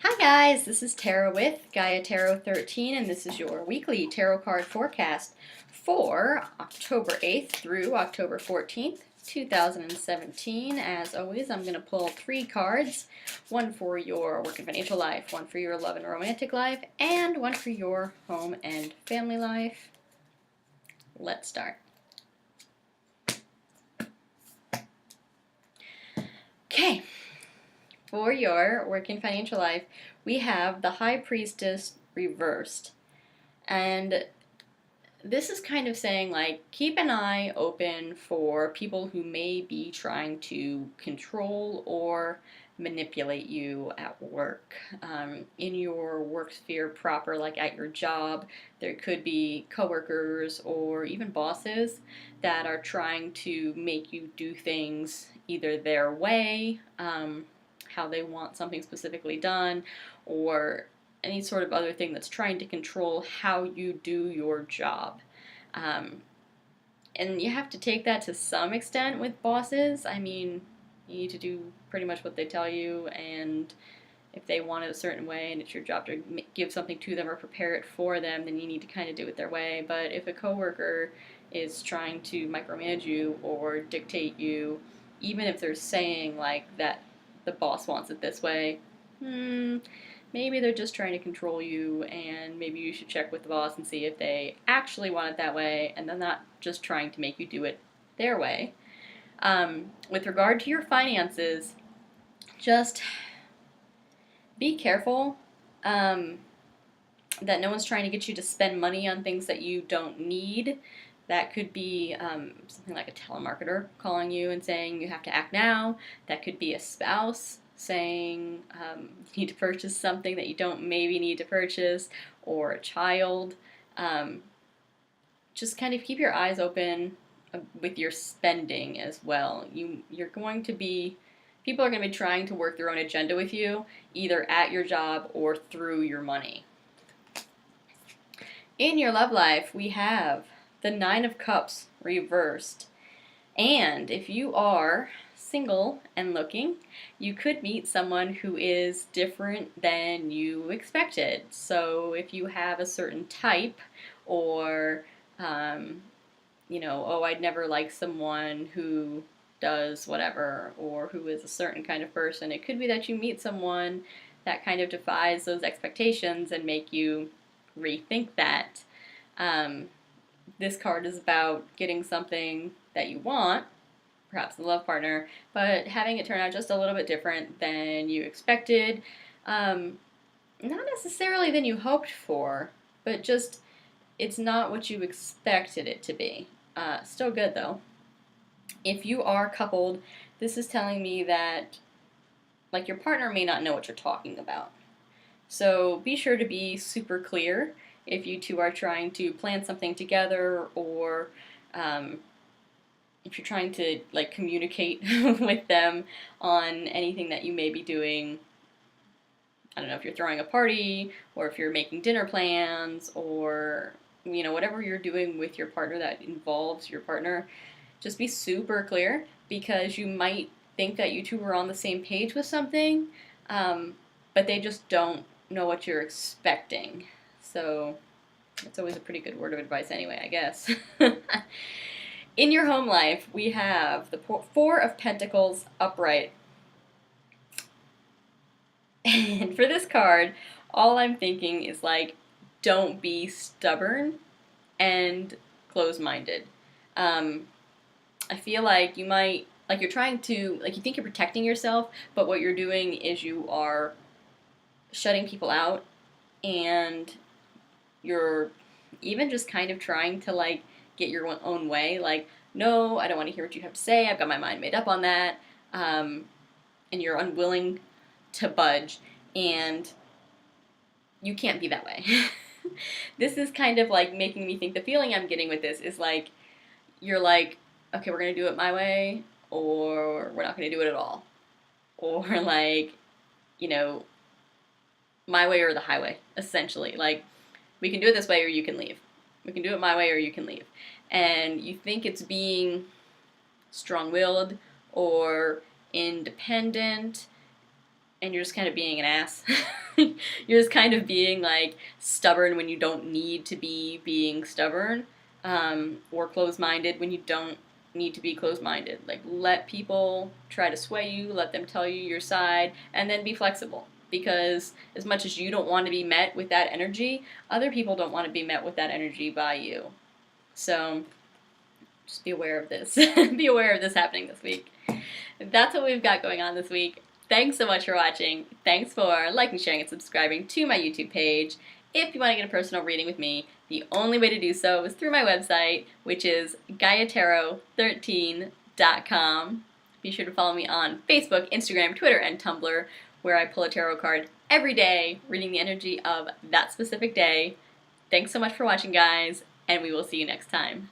Hi guys, this is Tarot with Gaia Tarot 13 and this is your weekly tarot card forecast for October 8th through October 14th, 2017. As always, I'm going to pull three cards, one for your work and financial life, one for your love and romantic life, and one for your home and family life. Let's start. Okay. For your work and financial life, we have the High Priestess reversed. And this is kind of saying, like, keep an eye open for people who may be trying to control or manipulate you at work. In your work sphere proper, like at your job, there could be coworkers or even bosses that are trying to make you do things either their way, how they want something specifically done, or any sort of other thing that's trying to control how you do your job. Um, and you have to take that to some extent with bosses. I mean, you need to do pretty much what they tell you, and if they want it a certain way and it's your job to give something to them or prepare it for them, then you need to kind of do it their way. But if a coworker is trying to micromanage you or dictate you, even if they're saying like that the boss wants it this way, maybe they're just trying to control you, and maybe you should check with the boss and see if they actually want it that way and they're not just trying to make you do it their way. With regard to your finances, just be careful that no one's trying to get you to spend money on things that you don't need. That could be something like a telemarketer calling you and saying you have to act now. That could be a spouse saying you need to purchase something that you don't maybe need to purchase, or a child. Just kind of keep your eyes open with your spending as well. You're going to be People are going to be trying to work their own agenda with you, either at your job or through your money. In your love life, we have the Nine of Cups reversed. And if you are single and looking, you could meet someone who is different than you expected. So if you have a certain type, or, oh, I'd never like someone who does whatever, or who is a certain kind of person, it could be that you meet someone that kind of defies those expectations and make you rethink that. This card is about getting something that you want, perhaps a love partner, but having it turn out just a little bit different than you expected. Not necessarily than you hoped for, but just it's not what you expected it to be. Still good though. If you are coupled, this is telling me that like your partner may not know what you're talking about. So be sure to be super clear if you two are trying to plan something together, or if you're trying to like communicate with them on anything that you may be doing. I don't know, if you're throwing a party, or if you're making dinner plans, or whatever you're doing with your partner that involves your partner, just be super clear, because you might think that you two are on the same page with something, but they just don't know what you're expecting. So it's always a pretty good word of advice anyway, I guess. In your home life, we have the Four of Pentacles upright. And for this card, all I'm thinking is like, don't be stubborn and close-minded. I feel like you might, like you're trying to, like you think you're protecting yourself, but what you're doing is you are shutting people out, and you're even just kind of trying to like get your own way. Like, no, I don't want to hear what you have to say. I've got my mind made up on that. And you're unwilling to budge, and you can't be that way. This is kind of like making me think, the feeling I'm getting with this is like, you're like, okay, we're going to do it my way, or we're not going to do it at all. Or like, my way or the highway, essentially. Like, we can do it this way or you can leave. We can do it my way or you can leave. And you think it's being strong-willed or independent, and you're just kind of being an ass. You're just kind of being like stubborn when you don't need to be being stubborn, or closed-minded when you don't need to be closed-minded. Like, let people try to sway you, let them tell you your side, and then be flexible. Because as much as you don't want to be met with that energy, other people don't want to be met with that energy by you. So just be aware of this. Be aware of this happening this week. That's what we've got going on this week. Thanks so much for watching. Thanks for liking, sharing, and subscribing to my YouTube page. If you want to get a personal reading with me, the only way to do so is through my website, which is GaiaTarot13.com. Be sure to follow me on Facebook, Instagram, Twitter, and Tumblr, where I pull a tarot card every day, reading the energy of that specific day. Thanks so much for watching, guys, and we will see you next time.